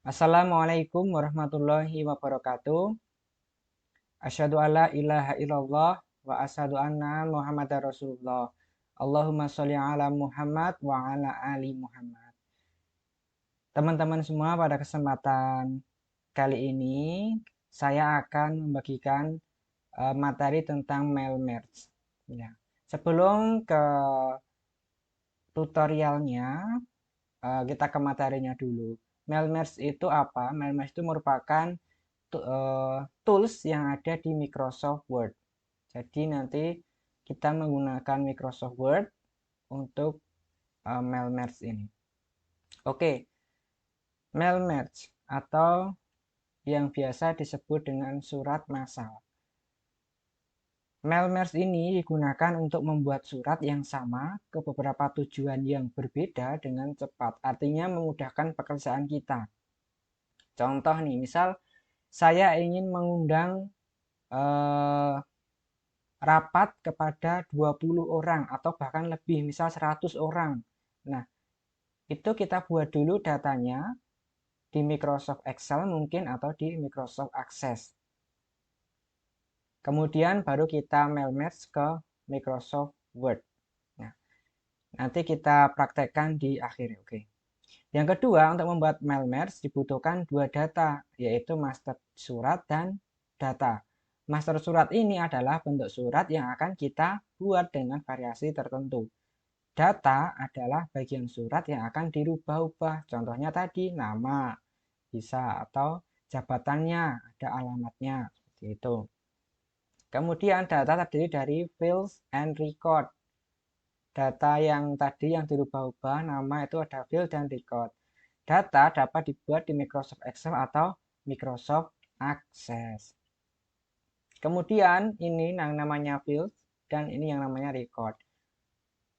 Assalamualaikum warahmatullahi wabarakatuh. Asyhadu alla ilaha illallah wa asyhadu anna Muhammadar Rasulullah. Allahumma sholli ala Muhammad wa ala ali Muhammad. Teman-teman semua, pada kesempatan kali ini saya akan membagikan materi tentang mail merge. Ya. Sebelum ke tutorialnya, kita ke materinya dulu. Mail merge itu apa? Mail merge itu merupakan tools yang ada di Microsoft Word. Jadi nanti kita menggunakan Microsoft Word untuk mail merge ini. Oke, mail merge atau yang biasa disebut dengan surat massal. Mail merge ini digunakan untuk membuat surat yang sama ke beberapa tujuan yang berbeda dengan cepat. Artinya memudahkan pekerjaan kita. Contoh nih, misal saya ingin mengundang rapat kepada 20 orang atau bahkan lebih, misal 100 orang. Nah, itu kita buat dulu datanya di Microsoft Excel mungkin atau di Microsoft Access. Kemudian baru kita mail merge ke Microsoft Word. Nah, nanti kita praktekkan di akhir. Oke. Yang kedua, untuk membuat mail merge dibutuhkan dua data, yaitu master surat dan data. Master surat ini adalah bentuk surat yang akan kita buat dengan variasi tertentu. Data adalah bagian surat yang akan dirubah-ubah. Contohnya tadi nama bisa, atau jabatannya, ada alamatnya, seperti itu. Kemudian data terdiri dari fields and record. Data yang tadi yang dirubah-ubah, nama itu ada field dan record. Data dapat dibuat di Microsoft Excel atau Microsoft Access. Kemudian ini yang namanya fields dan ini yang namanya record.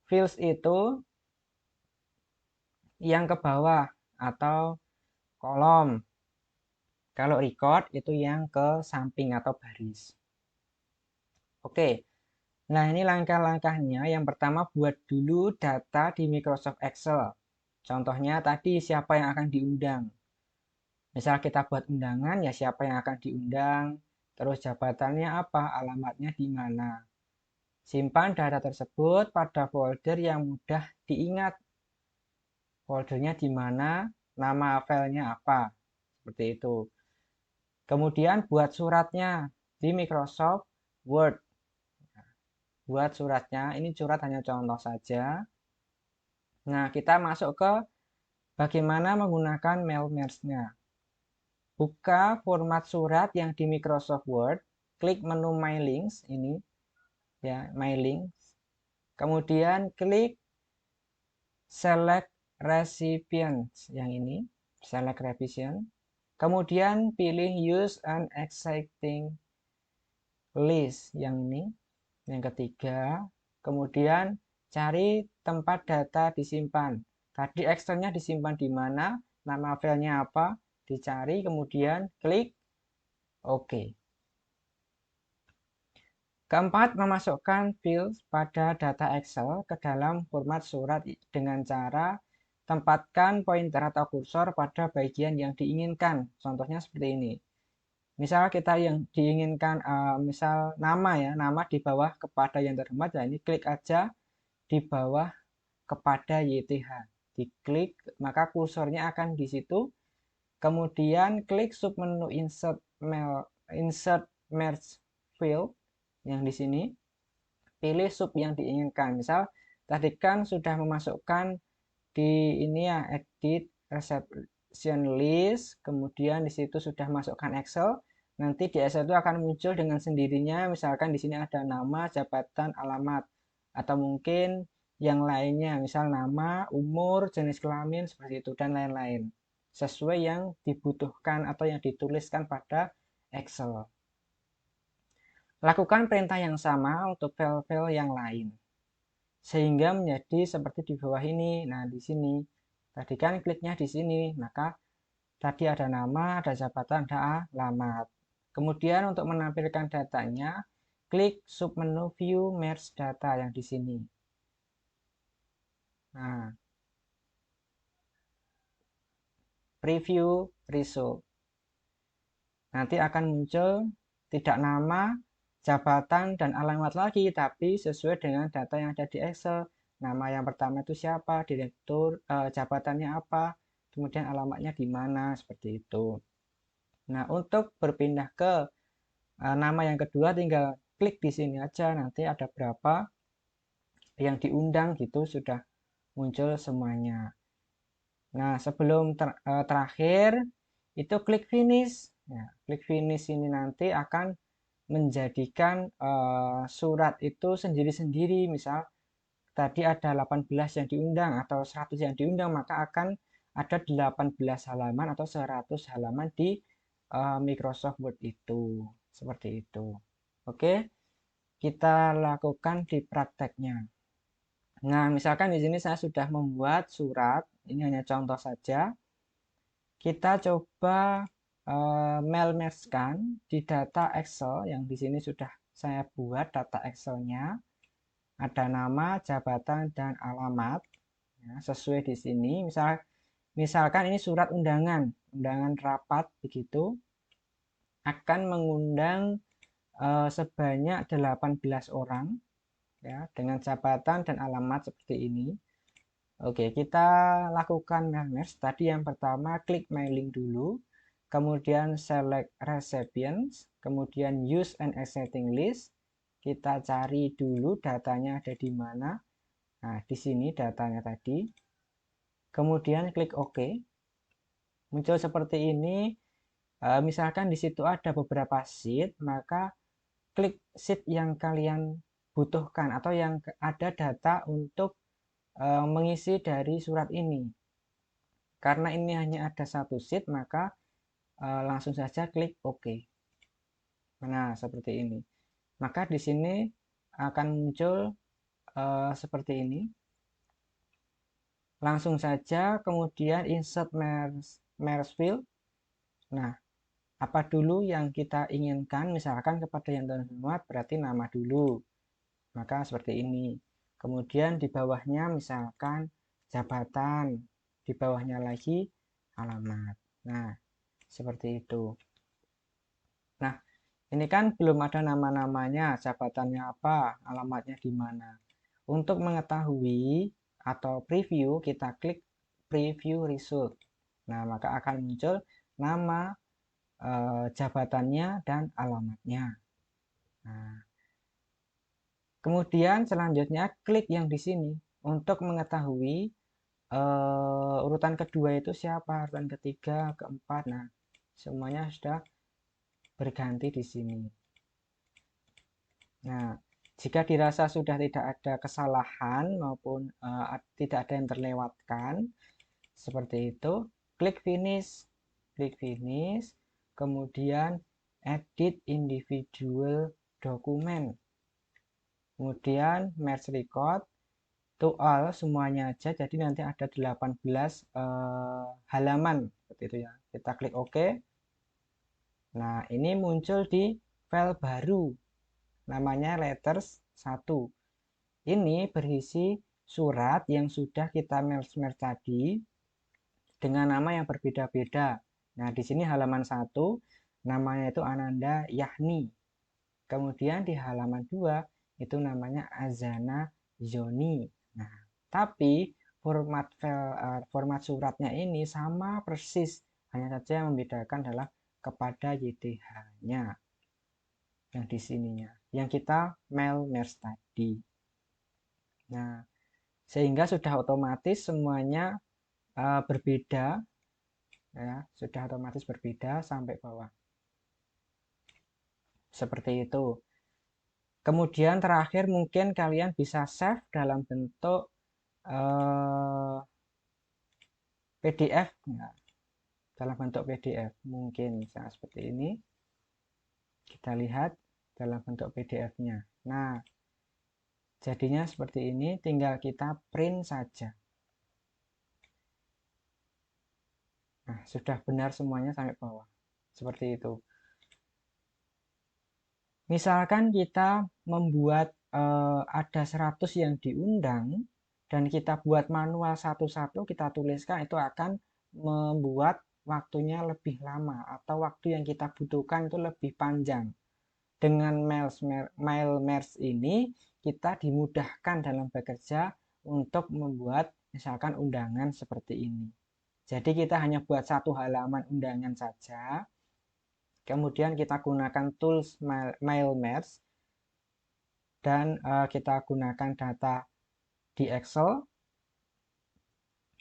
Fields itu yang ke bawah atau kolom. Kalau record itu yang ke samping atau baris. Oke. Nah, ini langkah-langkahnya. Yang pertama, buat dulu data di Microsoft Excel. Contohnya tadi siapa yang akan diundang. Misal kita buat undangan, ya siapa yang akan diundang, terus jabatannya apa, alamatnya di mana. Simpan data tersebut pada folder yang mudah diingat. Foldernya di mana, nama filenya apa, seperti itu. Kemudian buat suratnya di Microsoft Word. Buat suratnya, ini surat hanya contoh saja. Nah, kita masuk ke bagaimana menggunakan mail merge-nya. Buka format surat yang di Microsoft Word, klik menu My Links ini, ya, My Links. Kemudian klik Select Recipients yang ini, Select Recipient. Kemudian pilih Use an Existing List yang ini, yang ketiga. Kemudian cari tempat data disimpan. Tadi Excelnya disimpan di mana, nama filenya apa, dicari, kemudian klik OK. Keempat, memasukkan field pada data Excel ke dalam format surat dengan cara tempatkan pointer atau kursor pada bagian yang diinginkan. Contohnya seperti ini. Misal kita yang diinginkan, misal nama ya, nama di bawah kepada yang terhormat, ya ini klik aja di bawah kepada YTH. Diklik, maka kursornya akan di situ. Kemudian klik submenu Insert Merge Field yang di sini. Pilih sub yang diinginkan. Misal tadi kan sudah memasukkan di ini ya, edit reception list, kemudian di situ sudah masukkan Excel. Nanti di Excel itu akan muncul dengan sendirinya, misalkan di sini ada nama, jabatan, alamat, atau mungkin yang lainnya, misal nama, umur, jenis kelamin, seperti itu, dan lain-lain. Sesuai yang dibutuhkan atau yang dituliskan pada Excel. Lakukan perintah yang sama untuk file-file yang lain. Sehingga menjadi seperti di bawah ini. Nah, di sini. Tadi kan kliknya di sini, maka tadi ada nama, ada jabatan, ada alamat. Kemudian untuk menampilkan datanya, klik submenu View Merge Data yang di sini. Nah, preview result. Nanti akan muncul tidak nama, jabatan, dan alamat lagi, tapi sesuai dengan data yang ada di Excel. Nama yang pertama itu siapa, direktur, jabatannya apa, kemudian alamatnya di mana, seperti itu. Nah, untuk berpindah ke nama yang kedua, tinggal klik di sini aja, nanti ada berapa yang diundang gitu, sudah muncul semuanya. Nah, sebelum terakhir, itu klik finish. Nah, klik finish ini nanti akan menjadikan surat itu sendiri-sendiri. Misal tadi ada 18 yang diundang atau 100 yang diundang, maka akan ada 18 halaman atau 100 halaman di Microsoft Word itu. Seperti itu. Oke, kita lakukan di prakteknya. Nah, misalkan di sini saya sudah membuat surat, ini hanya contoh saja. Kita coba merge-kan di data Excel yang di sini sudah saya buat data Excel-nya. Ada nama, jabatan, dan alamat. Ya, sesuai di sini. Misalkan ini surat undangan rapat begitu, akan mengundang sebanyak 18 orang ya, dengan jabatan dan alamat seperti ini. Oke, kita lakukan merge. Tadi yang pertama klik mailing dulu, kemudian select recipients, kemudian use and exciting list. Kita cari dulu datanya ada di mana. Nah, di sini datanya tadi. Kemudian klik OK. Muncul seperti ini. Misalkan di situ ada beberapa sheet, maka klik sheet yang kalian butuhkan atau yang ada data untuk mengisi dari surat ini. Karena ini hanya ada satu sheet, maka langsung saja klik OK. Nah, seperti ini. Maka di sini akan muncul seperti ini. Langsung saja kemudian insert merge field. Nah, apa dulu yang kita inginkan? Misalkan kepada yang termuat berarti nama dulu. Maka seperti ini. Kemudian di bawahnya misalkan jabatan, di bawahnya lagi alamat. Nah, seperti itu. Nah, ini kan belum ada nama-namanya, jabatannya apa, alamatnya di mana. Untuk mengetahui atau preview, kita klik preview result. Nah, maka akan muncul nama, jabatannya, dan alamatnya. Nah, kemudian selanjutnya klik yang di sini untuk mengetahui urutan kedua itu siapa, urutan ketiga, keempat. Nah, semuanya sudah berganti di sini. Nah, jika dirasa sudah tidak ada kesalahan maupun tidak ada yang terlewatkan, seperti itu, klik finish, kemudian edit individual document, kemudian merge record to all semuanya aja, jadi nanti ada 18 halaman seperti itu ya. Kita klik OK. Nah, ini muncul di file baru namanya letters 1. Ini berisi surat yang sudah kita merge tadi dengan nama yang berbeda-beda. Nah, di sini halaman 1 namanya itu Ananda Yahni. Kemudian di halaman 2 itu namanya Azana Zoni. Nah, tapi format suratnya ini sama persis, hanya saja yang membedakan adalah kepada YTH-nya yang di sininya, yang kita merge tadi. Nah, sehingga sudah otomatis semuanya berbeda, ya, sudah otomatis berbeda sampai bawah. Seperti itu. Kemudian terakhir mungkin kalian bisa save dalam bentuk PDF, ya, dalam bentuk PDF mungkin misalnya seperti ini. Kita lihat dalam bentuk PDF-nya. Nah, jadinya seperti ini, tinggal kita print saja. Nah, sudah benar semuanya sampai bawah. Seperti itu. Misalkan kita membuat ada 100 yang diundang dan kita buat manual satu-satu, kita tuliskan, itu akan membuat waktunya lebih lama atau waktu yang kita butuhkan itu lebih panjang. Dengan mail merge ini kita dimudahkan dalam bekerja untuk membuat misalkan undangan seperti ini. Jadi kita hanya buat satu halaman undangan saja. Kemudian kita gunakan tools mail merge dan kita gunakan data di Excel,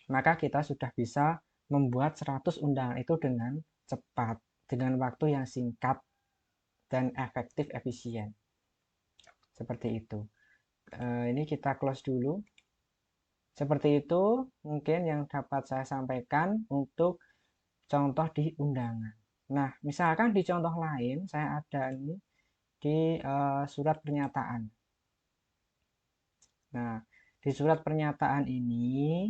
maka kita sudah bisa membuat 100 undangan itu dengan cepat, dengan waktu yang singkat dan efektif efisien. Seperti itu. Ini kita close dulu. Seperti itu mungkin yang dapat saya sampaikan untuk contoh di undangan. Nah, misalkan di contoh lain saya ada ini di surat pernyataan. Nah, di surat pernyataan ini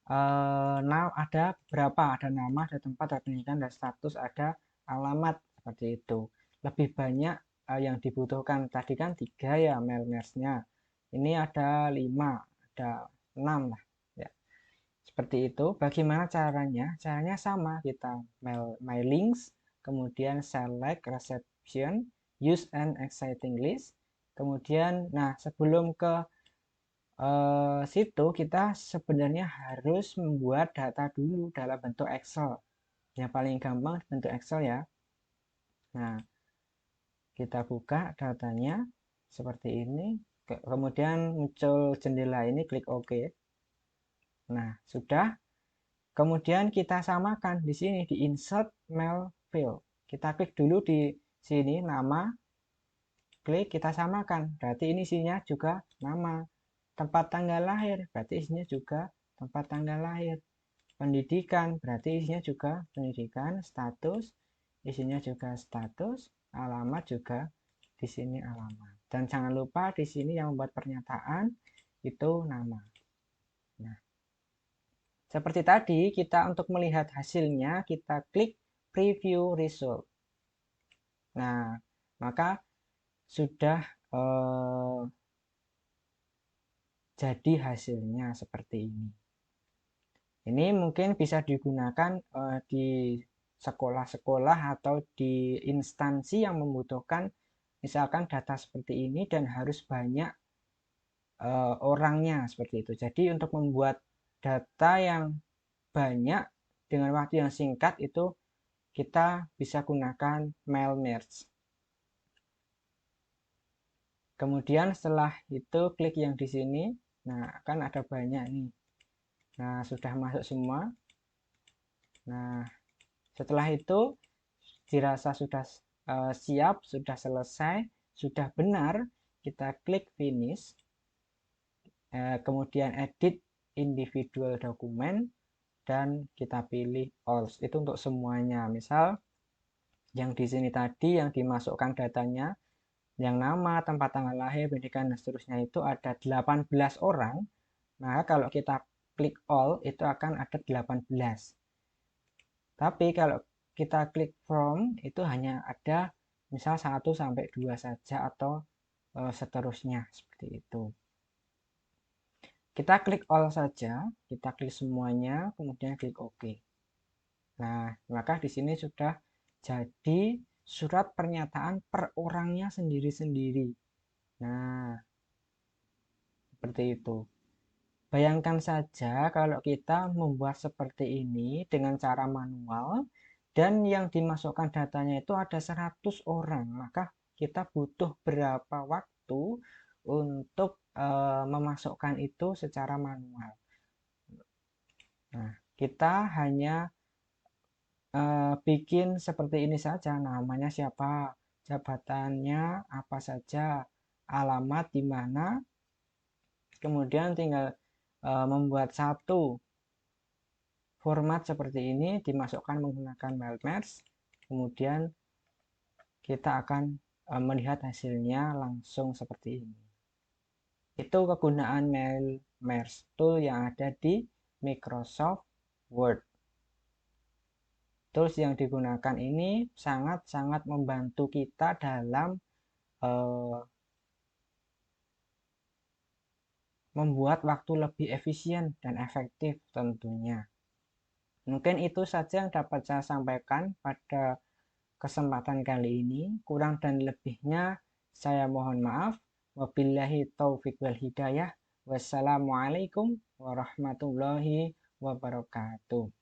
ada berapa? Ada nama, ada tempat, ada pendidikan, ada status, ada alamat seperti itu. Lebih banyak yang dibutuhkan. Tadi kan 3 ya mail merge-nya. Ini ada 5, ada 6 lah. Ya. Seperti itu. Bagaimana caranya? Caranya sama. Kita my links, kemudian select reception, use an exciting list. Kemudian, nah sebelum ke situ kita sebenarnya harus membuat data dulu dalam bentuk Excel. Yang paling gampang bentuk Excel ya. Nah, kita buka datanya seperti ini. Kemudian muncul jendela ini, klik OK. Nah, sudah. Kemudian kita samakan di sini di insert mail field. Kita klik dulu di sini nama, klik kita samakan. Berarti ini isinya juga nama. Tempat tanggal lahir, berarti isinya juga tempat tanggal lahir. Pendidikan, berarti isinya juga pendidikan. Status, isinya juga status. Alamat juga di sini alamat. Dan jangan lupa di sini yang membuat pernyataan itu nama. Nah, seperti tadi kita untuk melihat hasilnya kita klik preview result. Nah, maka sudah jadi hasilnya seperti ini. Ini mungkin bisa digunakan di sekolah-sekolah atau di instansi yang membutuhkan misalkan data seperti ini dan harus banyak orangnya seperti itu. Jadi untuk membuat data yang banyak dengan waktu yang singkat itu kita bisa gunakan mail merge. Kemudian setelah itu klik yang di sini. Nah, kan ada banyak nih. Nah, sudah masuk semua. Nah, setelah itu dirasa sudah siap, sudah selesai, sudah benar, kita klik finish. Kemudian edit individual dokumen dan kita pilih all. Itu untuk semuanya. Misal yang di sini tadi yang dimasukkan datanya, yang nama, tempat tanggal lahir, pendidikan dan seterusnya itu ada 18 orang. Maka kalau kita klik all itu akan ada 18. Tapi kalau kita klik from itu hanya ada misal 1 sampai 2 saja atau seterusnya seperti itu. Kita klik all saja, kita klik semuanya, kemudian klik OK. Nah, maka di sini sudah jadi surat pernyataan per orangnya sendiri-sendiri. Nah, seperti itu. Bayangkan saja kalau kita membuat seperti ini dengan cara manual dan yang dimasukkan datanya itu ada 100 orang, maka kita butuh berapa waktu untuk memasukkan itu secara manual. Nah, kita hanya bikin seperti ini saja, namanya siapa, jabatannya apa saja, alamat di mana, kemudian tinggal membuat satu format seperti ini, dimasukkan menggunakan mail merge, kemudian kita akan melihat hasilnya langsung seperti ini. Itu kegunaan mail merge tool yang ada di Microsoft Word. Tools yang digunakan ini sangat-sangat membantu kita dalam membuat waktu lebih efisien dan efektif tentunya. Mungkin itu saja yang dapat saya sampaikan pada kesempatan kali ini. Kurang dan lebihnya saya mohon maaf. Wabillahi taufik wal hidayah. Wassalamualaikum warahmatullahi wabarakatuh.